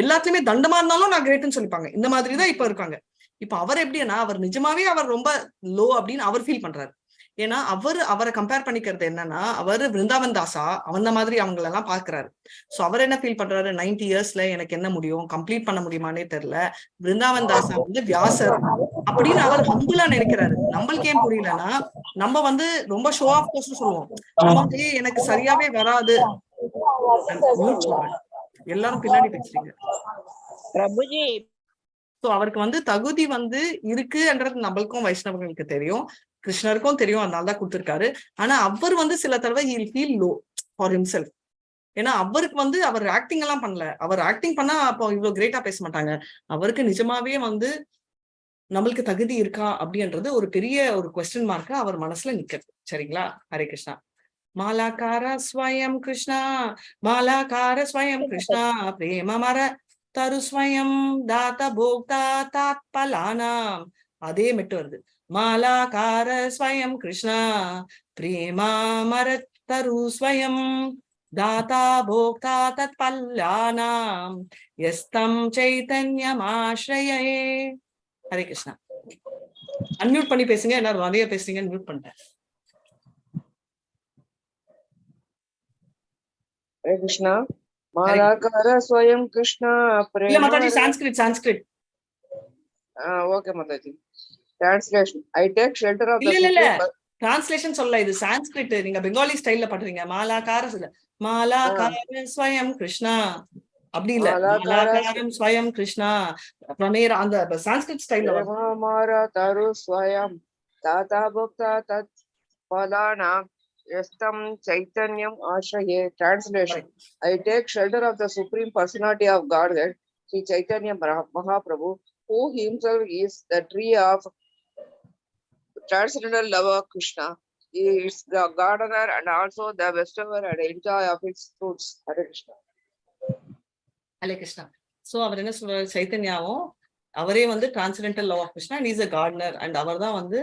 Speaker 2: எல்லாத்துலயுமே தண்டமா இருந்தாலும் நான் கிரேட்னு சொல்லிப்பாங்க. இந்த மாதிரிதான் இப்ப இருக்காங்க. இப்ப அவர் எப்படின்னா அவர் நிஜமாவே அவர் ரொம்ப லோ அப்படின்னு அவர் ஃபீல் பண்றாரு. ஏன்னா அவரை கம்பேர் பண்ணிக்கிறது என்னன்னா அவர் விருந்தாவன் தாசா அந்த மாதிரி அவங்கள எல்லாம் பாக்குறாரு. சோ அவர் என்ன ஃபீல் பண்றாரு, 90 இயர்ஸ்ல எனக்கு என்ன முடியும், கம்ப்ளீட் பண்ண முடியுமானே தெரியல, விருந்தாவன் தாசா வந்து வியாசர் அப்படின்னு அவர் ஹம்பிளா நினைக்கிறாரு. நம்மளுக்கு ஏன் புரியலன்னா நம்ம வந்து ரொம்ப ஷோ ஆஃப் கோர்ஸ் சொல்லுவோம், நம்ம வந்து எனக்கு சரியாவே வராது. எல்லாரும் பின்னாடி பேசுறீங்க
Speaker 6: பிரபுஜி.
Speaker 2: அவருக்கு வந்து தகுதி வந்து இருக்குன்றது நம்மளுக்கும் வைஷ்ணவங்களுக்கு தெரியும், கிருஷ்ணருக்கும் தெரியும், அதனாலதான் கொடுத்திருக்காரு. ஆனா அவர் வந்து சில தடவை he'll feel low for himself. ஏன்னா அவருக்கு வந்து அவர் ஆக்டிங் எல்லாம் பண்ணல, அவர் ஆக்டிங் பண்ணா அப்போ இவ்வளவு கிரேட்டா பேச மாட்டாங்க. அவருக்கு நிஜமாவே வந்து நம்மளுக்கு தகுதி இருக்கா அப்படின்றது ஒரு பெரிய ஒரு கொஸ்டின் மார்க்கா அவர் மனசுல நிக்கிறது. சரிங்களா? ஹரே கிருஷ்ணா. மாலாக்கார ஸ்வயம் கிருஷ்ணா, மாலாக்கார ஸ்வயம் கிருஷ்ணா, பிரேம மர தரு ஸ்வயம் தாத்த போக்தா தாத்பலானாம். அதே மெட்டு வருது. மாலாக்கார ஸ்வயம் கிருஷ்ணா, பிரேமா மர தரு ஸ்வயம் தாத்தா போக்தா தத்பல்லானாம் யஸ்தம் சைதன்யமாஸ்ரயே. ஹரே கிருஷ்ணா. அன்மியூட் பண்ணி பேசுங்க, எல்லாரும் நிறைய பேசுறீங்க, மியூட் பண்ணிட்டேன்.
Speaker 4: ஹரே கிருஷ்ணா. மாலாக்கார ஸ்வயம் கிருஷ்ணா
Speaker 2: இல்ல Mataji, Sanskrit.
Speaker 4: Okay Mataji. Translation. I take shelter of the
Speaker 2: இல்ல டிரான்ஸ்லேஷன் சொல்ல, இது சான்ஸ்கிரிட். நீங்க பெங்காலி ஸ்டைல்ல பண்றீங்க. மாலாக்கார ஸ்வயம் கிருஷ்ணா அப்படி இல்ல, மாலாக்காரம் ஸ்வயம் கிருஷ்ணா பிரமேர அந்த சான்ஸ்கிரிட் ஸ்டைல்ல
Speaker 4: மாரா தரு ஸ்வயம் தாத்தா போக்தா தத் பலானாம் யஸ்தம் சைத்தன்யம் ஆஸ்ரயே. Translation. I take shelter of the Supreme Personality of Godhead, Sri Chaitanya Mahaprabhu, who himself is the tree of transcendental love of Krishna. He is the gardener and also the bestower and enjoyer of its fruits. Hare Krishna.
Speaker 2: Hare Krishna. So அவர் என்ன சொல்றாரு, சைத்தன்யாவும் அவரே வந்து transcendental love of Krishna, and is a gardener, and அவர் தான் வந்து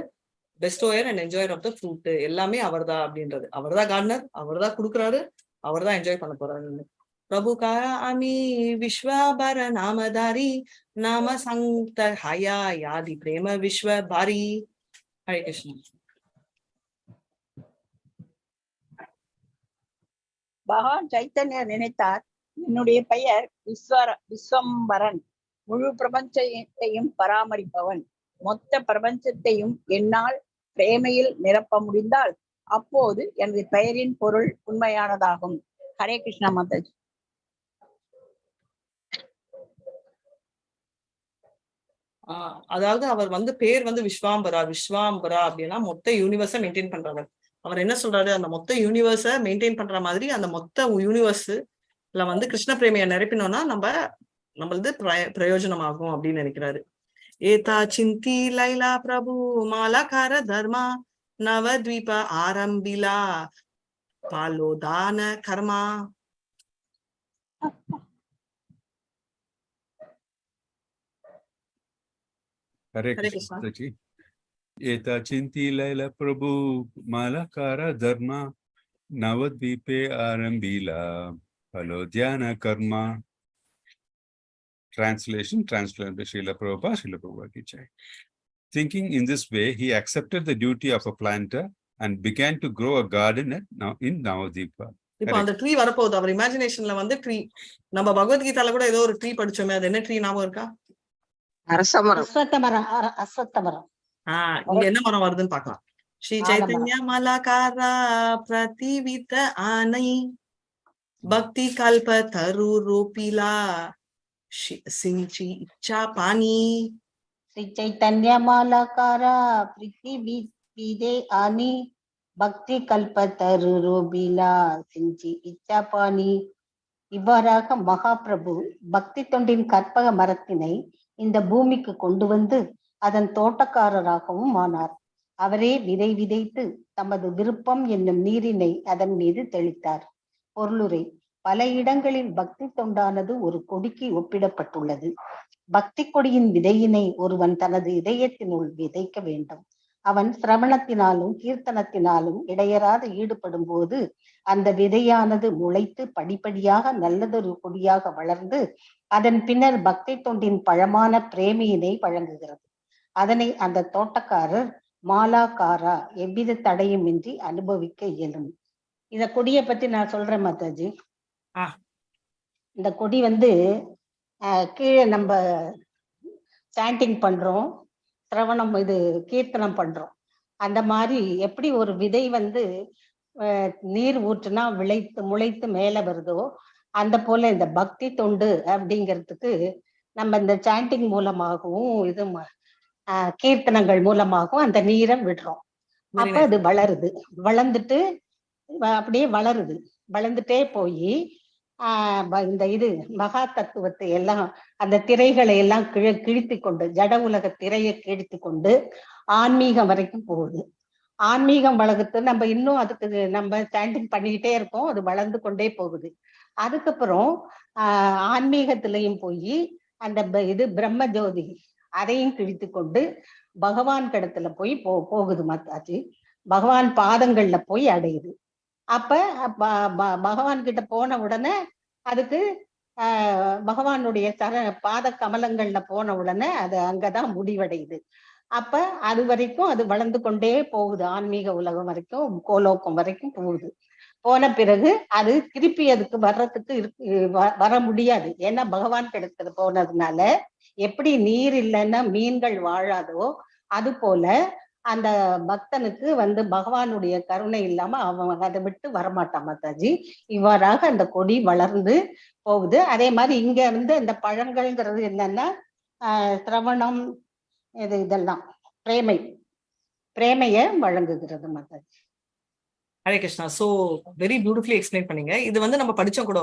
Speaker 2: bestower and enjoyer of the fruit. எல்லாமே அவர் தான் அப்படின்றது. அவர் தான் கார்டனர், அவர் தான் கொடுக்குறாரு, அவர் தான் என்ஜாய் பண்ண போறாரு. பிரபு காமி விஸ்வபர நாமதாரி நாம சங்க ஹயா யாதி பிரேம விஸ்வ பாரி. ஹரே கிருஷ்ணா.
Speaker 6: பகவான் சைத்தன்யர் நினைத்தார், என்னுடைய பெயர் விஸ்வம்பரன், முழு பிரபஞ்சத்தையும் பராமரிப்பவன், மொத்த பிரபஞ்சத்தையும் என்னால் பிரேமையில் நிரப்ப முடிந்தால் அப்போது எனது பெயரின் பொருள் உண்மையானதாகும். ஹரே கிருஷ்ணா மாதாஜி.
Speaker 2: அதாவது அவர் வந்து பேர் வந்து விஸ்வாம்பரா அப்படின்னா மொத்த யூனிவர்ஸை மெயின்டைன் பண்றவர். அவர் என்ன சொல்றாரு, அந்த மொத்த யூனிவர்ஸை மெயின்டைன் பண்ற மாதிரி அந்த மொத்த யூனிவர்ஸ்ல வந்து கிருஷ்ண பிரேமையை நிரப்பினோம்னா நம்மளது பிரயோஜனமாகும் அப்படின்னு நினைக்கிறாரு. ஏதா சிந்தி லைலா பிரபு மாலாக்கார தர்மா நவத்வீப ஆரம்பிலா பாலோதான கர்மா.
Speaker 3: Hare Krishna. Eta Chinti Laila Prabhu Malakara Dharma Navadvipe Arambila Palodhyana Karma. Translation by Srila Prabhupada, Srila Prabhupada ki jai. Thinking in this way, he accepted the duty of a planter and began to grow a garden in Navadvipa.
Speaker 2: இப்போ அந்த tree வரப்போகுது அவர் இமேஜினேஷன்ல வந்து tree. நம்ம பகவத்கீதால கூட ஏதோ ஒரு tree படிச்சோமே, அது என்ன ட்ரீ ஞாபகம் இருக்கா?
Speaker 4: அரசமரம்.
Speaker 1: அஸ்வத்தமரம்.
Speaker 2: இங்க என்ன மரம் வருதுன்னு பார்க்கலாம். ஸ்ரீ சைத்தன்ய மலகாரா பிரதிவித ஆனை பக்தி கல்ப தரு ரூபிலா சிஞ்சி இச்சா பாணி.
Speaker 1: ஸ்ரீ சைத்தன்ய மலகாரா பிரதிவிதே ஆனி பக்தி கல்ப தரு ரூபிலா சிஞ்சி இச்சா பாணி. இவ்வாறாக மகாபிரபு பக்தி தொண்டின் கற்பக மரத்தினை இந்த பூமிக்கு கொண்டு வந்து அதன் தோட்டக்காரராகவும் ஆனார். அவரே விதை விதைத்து தமது விருப்பம் என்னும் நீரினை அதன் மீது தெளித்தார். பொருளுரை: பல இடங்களில் பக்தி தொண்டானது ஒரு கொடிக்கு ஒப்பிடப்பட்டுள்ளது. பக்தி கொடியின் விதையினை ஒருவன் தனது இதயத்தினுள் விதைக்க வேண்டும். அவன் சிரவணத்தினாலும் கீர்த்தனத்தினாலும் இடையறாது ஈடுபடும் போது அந்த விதையானது முளைத்து படிப்படியாக நல்லதொரு கொடியாக வளர்ந்து அதன் பின்னர் பக்தி தொண்டின் பழமான பிரேமியினை வழங்குகிறது. அதனை அந்த தோட்டக்காரர் மாலாக்காரா எவ்வித தடையுமின்றி அனுபவிக்க இயலும். இந்த கொடியை பத்தி நான் சொல்றேன் மாதாஜி. இந்த கொடி வந்து கீழே நம்ம சாண்டிங் பண்றோம், சிரவணம் இது கீர்த்தனம் பண்றோம். அந்த மாதிரி எப்படி ஒரு விதை வந்து நீர் ஊற்றுனா முளைத்து மேல வருதோ, அந்த போல இந்த பக்தி தொண்டு அப்படிங்கிறதுக்கு நம்ம இந்த சாண்டிங் மூலமாகவும் இது கீர்த்தனங்கள் மூலமாகவும் அந்த நீரை விடுறோம். அப்ப அது வளருது, வளர்ந்துட்டு அப்படியே வளர்ந்துட்டே போய் இந்த இது மகா தத்துவத்தை எல்லாம் அந்த திரைகளை எல்லாம் கிழித்து கொண்டு, ஜட உலக திரையை கிழித்து கொண்டு ஆன்மீகம் வரைக்கும் போகுது. ஆன்மீகம் வளர்த்து நம்ம இன்னும் அதுக்கு நம்ம ஸ்டாண்டிங் பண்ணிக்கிட்டே இருக்கோம், அது வளர்ந்து கொண்டே போகுது. அதுக்கப்புறம் ஆன்மீகத்திலையும் போய் அந்த இது பிரம்ம ஜோதி அதையும் கிழித்து கொண்டு பகவான் கடத்துல போய் போகுது மாதாஜி. பகவான் பாதங்கள்ல போய் அடையுது. அப்ப பகவான் கிட்ட போன உடனே அதுக்கு பகவானுடைய பாத கமலங்கள்ல போன உடனே அது அங்கதான் முடிவடையுது. அப்ப அது வரைக்கும் அது வளர்ந்து கொண்டே போகுது, ஆன்மீக உலகம் வரைக்கும், கோலோக்கம் வரைக்கும் போகுது. போன பிறகு அது திருப்பி அதுக்கு வர்றதுக்கு வர முடியாது. ஏன்னா பகவான் கிடத்துல போனதுனால எப்படி நீர் இல்லைன்னா மீன்கள் வாழாதோ அது போல அந்த பக்தனுக்கு வந்து பகவானுடைய கருணை இல்லாம அவன் அதை விட்டு வரமாட்டான் மாதாஜி. இவ்வாறாக அந்த கொடி வளர்ந்து போகுது. அதே மாதிரி இங்க வந்து இந்த பழங்கள்ங்கிறது என்னன்னா சிரவணம் இதெல்லாம் பிரேமைய வழங்குகிறது Mataji.
Speaker 2: Hare Krishna. So very beautifully explain பண்ணீங்க. இது வந்து நம்ம படிச்சோம் கூட,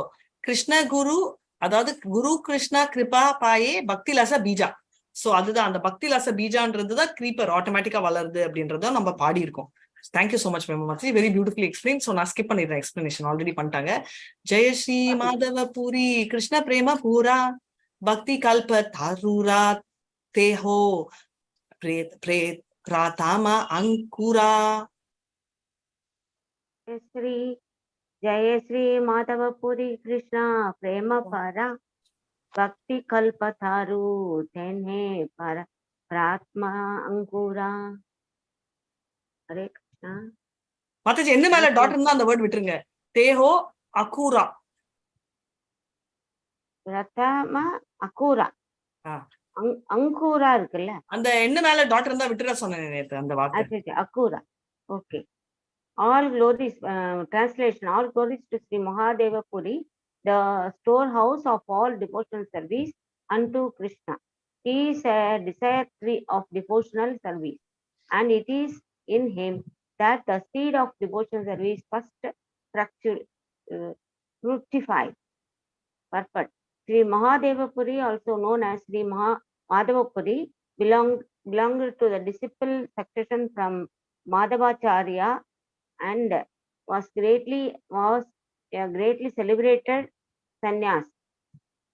Speaker 2: கிருஷ்ண குரு, அதாவது குரு கிருஷ்ணா கிருபா பாயே பக்தி லாச பீஜா. சோ அதுதான் அந்த பக்தி லாச பீஜான்றதுதான் கிரீப்பர் ஆட்டோமேட்டிக்கா வளருது அப்படின்றத நம்ம பாடி இருக்கோம். Thank you so much ma'am, very beautifully explain. So நான் ஸ்கிப் பண்ணிடுறேன், எக்ஸ்பிளனேஷன் ஆல்ரெடி பண்ணிட்டாங்க. ஜெய ஸ்ரீ மாதவ பூரி கிருஷ்ண பிரேம பூரா பக்தி கல்ப தாரூரா தேஹோ பிராதாமா அங்குரா.
Speaker 7: जय श्री माधवपुरी कृष्णा प्रेम पारा भक्ति कल्पतारु तेने पर प्रात्मा अंकुरा. हरे कृष्णा.
Speaker 2: மாதாஜி என்ன மேல டாட் இருந்தா அந்த வேர்ட் விட்டுருங்க. தேஹோ அகூரா,
Speaker 7: பிரதம அகூரா, அங்கூரா இருக்குல்ல, அந்த
Speaker 2: என்ன மேல டாட் இருந்தா விட்டுற சொன்னேன் நேத்து அந்த வார்த்தை.
Speaker 7: அகூரா. Okay. All glories, translation, all glories to Sri Mahadeva Puri, the storehouse of all devotional service unto Krishna. He is a desire tree of devotional service, and it is in him that the seed of devotional service first fructified. Perfect. Sri Mahadeva Puri, also known as Sri Madhava Puri, belonged to the disciple succession from Madhavacharya and was a greatly celebrated sannyas.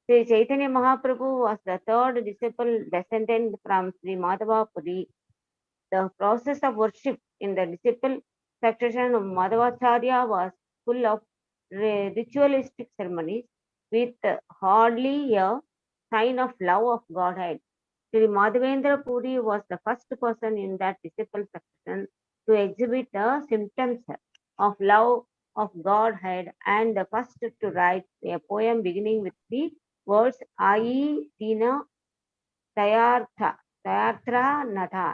Speaker 7: Sri Chaitanya Mahaprabhu was the third disciple descendant from Sri Madhava Puri. The process of worship in the disciple succession of Madhvacharya was full of ritualistic ceremonies with hardly a sign of love of Godhead. Sri Madhavendra Puri was the first person in that disciple succession to exhibit the symptoms of love of Godhead and the first to write a poem beginning with the words Ai Dina Dayartha Natha.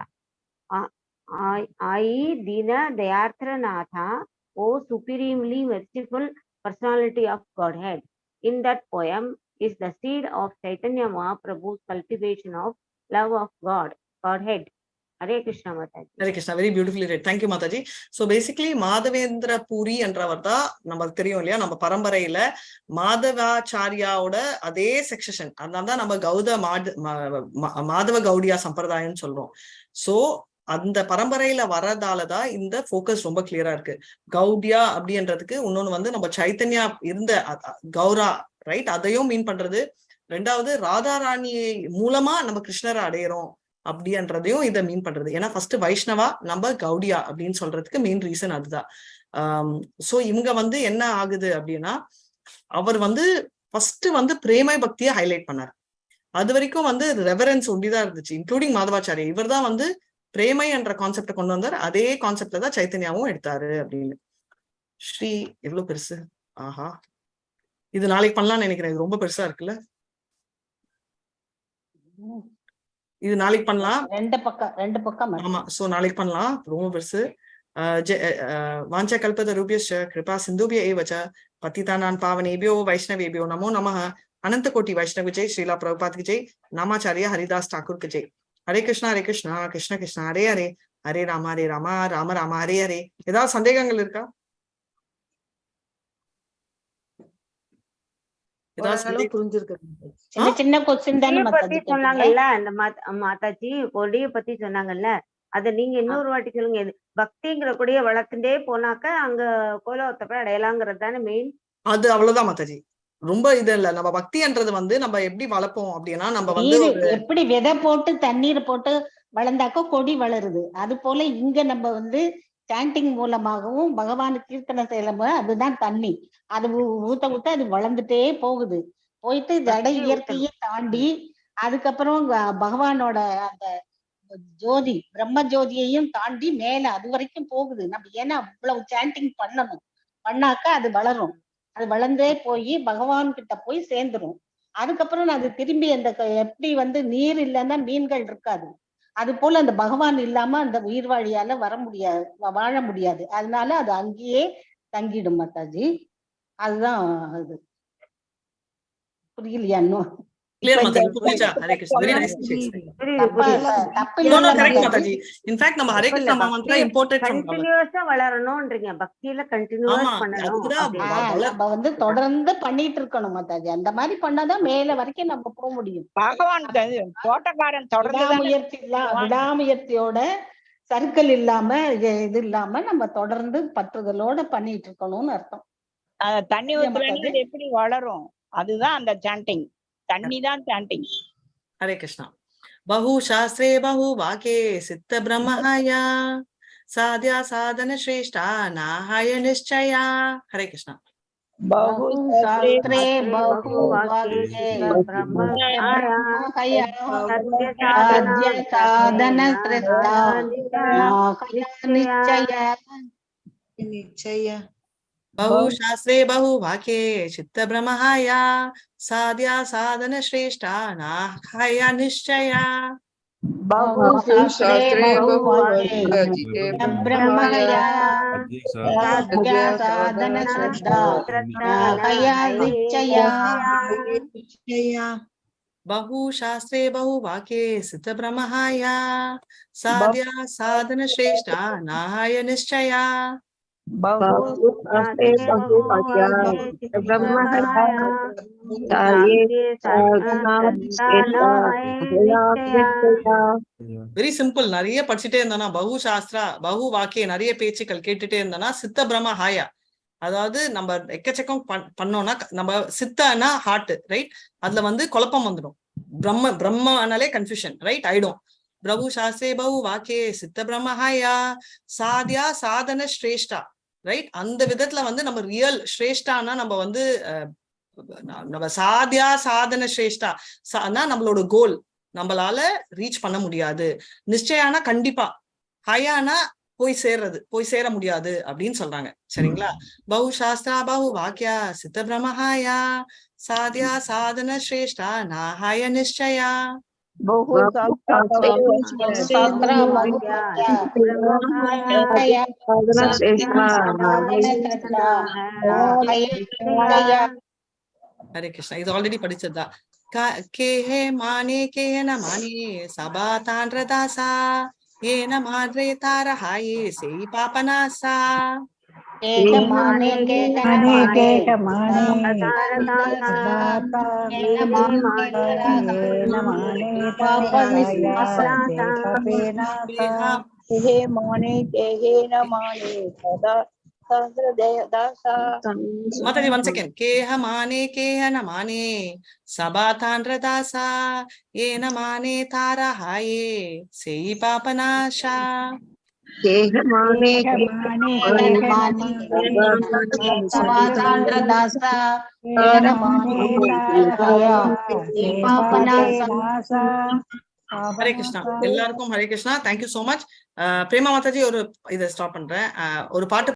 Speaker 7: Ai Dina Dayartha Natha, O supremely merciful personality of Godhead. In that poem is the seed of Chaitanya Mahaprabhu's cultivation of love of Godhead. Hare Krishna Mataji.
Speaker 2: Hare Krishna, very beautifully read. Thank you Mataji. So basically Madhavendra Puri என்றவர் தான் நமக்கு தெரியும் இல்லையா, நம்ம பரம்பரையில மாதவாச்சாரியாவோட அதே section, அதனால்தான் நம்ம மாதவ கௌடியா சம்பிரதாயம் சொல்றோம். சோ அந்த பரம்பரையில வரதாலதான் இந்த போக்கஸ் ரொம்ப கிளியரா இருக்கு. கௌடியா அப்படின்றதுக்கு இன்னொன்னு வந்து நம்ம சைத்தன்யா இருந்த கௌரா, ரைட், அதையும் மீன் பண்றது. ரெண்டாவது ராதாராணி மூலமா நம்ம கிருஷ்ணரை அடையிறோம் அப்படின்றதையும் இதை மீன் பண்றது. ஏன்னா ஃபர்ஸ்ட் வைஷ்ணவா நம்ம கௌடியா அப்படின்னு சொல்றதுக்கு மெயின் ரீசன் அதுதான். சோ இவங்க வந்து என்ன ஆகுது அப்படின்னா, அவர் வந்து ஃபர்ஸ்ட் வந்து பிரேமை பக்தியை ஹைலைட் பண்ணார். அது வரைக்கும் வந்து ரெவரன்ஸ் ஒண்டிதான் இருந்துச்சு, இன்க்ளூடிங் மாதவாச்சாரியா. இவர் தான் வந்து பிரேமை என்ற கான்செப்டை கொண்டு வந்தார். அதே கான்செப்ட்ல தான் சைத்தன்யாவும் எடுத்தாரு அப்படின்னு. ஸ்ரீ எவ்வளவு பெருசு, ஆஹா, இது நாளைக்கு பண்ணலாம்னு நினைக்கிறேன். இது ரொம்ப பெருசா இருக்குல்ல, இது நாளைக்கு பண்ணலாம்.
Speaker 1: ரெண்டு பக்கம்
Speaker 2: ஆமா, சோ நாளைக்கு பண்ணலாம், ரொம்ப பெருசு. வாஞ்ச கல்பத ரூபியஸ்ச கிருபா சிந்துபிய ஏவச்ச பத்திதானான் பாவனேபியோ வைஷ்ணவேபியோ நமோ நமஹ. அனந்த கோட்டி வைஷ்ணவ ஜெய், ஸ்ரீலா பிரபுபாத்க்கு ஜெய், நாமாச்சாரியா ஹரிதாஸ் டாக்கூருக்கு ஜெய். ஹரே கிருஷ்ணா கிருஷ்ண கிருஷ்ணா ஹரே ஹரே, ஹரே ராமா ராம ராம ஹரே ஹரே. ஏதாவது சந்தேகங்கள் இருக்கா?
Speaker 1: சின்ன கொஸ்டின் தானே
Speaker 7: பத்தி சொன்னாங்கல்ல, அந்த மாதாஜி கொடிய பத்தி சொன்னாங்கல்ல, அத நீங்க இன்னொரு வாட்டி சொல்லுங்க. பக்திங்கிற கொடிய வளர்த்துட்டே போனாக்க அங்க கோலோத்தப்ப அடையலாங்கிறது தானே மெயின்.
Speaker 2: அது அவ்வளவுதான் மாதாஜி, ரொம்ப இது இல்ல. நம்ம பக்தின்றது வந்து நம்ம எப்படி வளர்ப்போம் அப்படின்னா, நம்ம வந்து
Speaker 1: எப்படி விதை போட்டு தண்ணீர் போட்டு வளர்ந்தாக்கோ கொடி வளருது, அது போல இங்க நம்ம வந்து சாண்டிங் மூலமாகவும் பகவான் கீர்த்தனை செய்யலாம். அதுதான் தண்ணி, அது ஊத்த ஊத்த அது வளர்ந்துட்டே போகுது. போயிட்டு ஜட இயற்கையை தாண்டி அதுக்கப்புறம் பகவானோட அந்த ஜோதி பிரம்ம ஜோதியையும் தாண்டி மேல அது வரைக்கும் போகுது. நம்ம ஏன்னா அவ்வளவு சாண்டிங் பண்ணணும், பண்ணாக்க அது வளரும். அது வளர்ந்தே போய் பகவான் கிட்ட போய் சேர்ந்துரும். அதுக்கப்புறம் அது திரும்பி அந்த எப்படி வந்து நீர் இல்லைன்னா மீன்கள் இருக்காது, அது போல அந்த பகவான் இல்லாம அந்த உயிர் வாழியால வர முடியாது, வாழ முடியாது. அதனால அது அங்கேயே தங்கிடும் மாதாஜி. அதுதான் அது. புரியலையா இன்னும்? தொடர்ந்து பண்ணிட்டு இருக்கணும் மாதாஜி. அந்த மாதிரி பண்ணாதான் மேல வரைக்கும் நம்ம போக முடியும். விடாமுயற்சியோட சர்க்கிள் இல்லாம இது இல்லாம நம்ம தொடர்ந்து பற்றுதலோட பண்ணிட்டு இருக்கணும்னு அர்த்தம்.
Speaker 6: தண்ணி ஊத்துறது எப்படி வளரும், அதுதான் அந்த சாண்டிங். தண்ணி தான் சாண்டிங்.
Speaker 2: ஹரே கிருஷ்ணா. பஹு சாஸ்திரே பஹு வாக்கே சித்த பிரம்மஹாயா சாத்யா சாதன ஸ்ரேஷ்டா நாஹாய நிச்சயா. ஹரே கிருஷ்ணா.
Speaker 1: பஹு சாஸ்திரே பஹு வாக்கே பிரம்மஹாயா சாத்யா சாதன ஸ்ரேஷ்டா நாஹாய நிச்சயா.
Speaker 2: बहु शास्त्रे बहु वाक्ये चित्त ब्रह्महाया साध्या साधन श्रेष्ठा नाहय निश्चया.
Speaker 1: बहु शास्त्रे बहु वाक्ये चित्त ब्रह्महाया साध्या साधन श्रेष्ठा नाहय निश्चया.
Speaker 2: बहु शास्त्रे बहु वाक्ये चित्त ब्रह्महाया साध्या साधन श्रेष्ठा नाहय निश्चया. Very simple. நிறைய படிச்சுட்டே இருந்தானா பகு சாஸ்திரா பகு வாக்கிய நிறைய பேச்சுக்கள் கேட்டுட்டே இருந்தானா சித்த பிரம்ம ஹாயா, அதாவது நம்ம எக்கச்சக்கம் பண்ணோம்னா நம்ம சித்தனா ஹார்ட், ரைட், அதுல வந்து குழப்பம் வந்துடும். பிரம்மனாலே கன்ஃபியூஷன், ரைட், ஆயிடும். பிரபு சாஸ்திரே பவு வாக்கே சித்த பிரம்மஹாயா சாத்யா சாதன ஸ்ரேஷ்டா. ரைட்? அந்த விதத்துல வந்து நம்ம ரியல் ஸ்ரேஷ்டானா நம்ம வந்து நம்ம சாத்யா சாதன ஸ்ரேஷ்டா நம்மளோட கோல் நம்மளால ரீச் பண்ண முடியாது. நிச்சயானா கண்டிப்பா, ஹயானா போய் சேர முடியாது அப்படின்னு சொல்றாங்க. சரிங்களா? பகு சாஸ்திரா பகு வாக்கியா சித்த பிரம்மஹாயா சாத்யா சாதன ஸ்ரேஷ்டா நாஹாய நிச்சயா. ஹரே கிருஷ்ணா. இது ஆல்ரெடி படிச்சதா. கேஹே மானே கேஹன மானே சபா தாண்டதாசா ஏன மாத்ரே தாரஹாயே செய் பாபநாசா. Mataji, one second. Keha na mane sabatandra dasa ena mane tara haye sei papanasha.
Speaker 4: Keha mane
Speaker 1: sabatandra dasa ena mane tara haye sei papanasha.
Speaker 2: Hare Krishna. எல்லாருக்கும் Hare Krishna. Thank you so much. Prema Mataji ஒரு இதை stop பண்றேன். ஒரு பாட்டு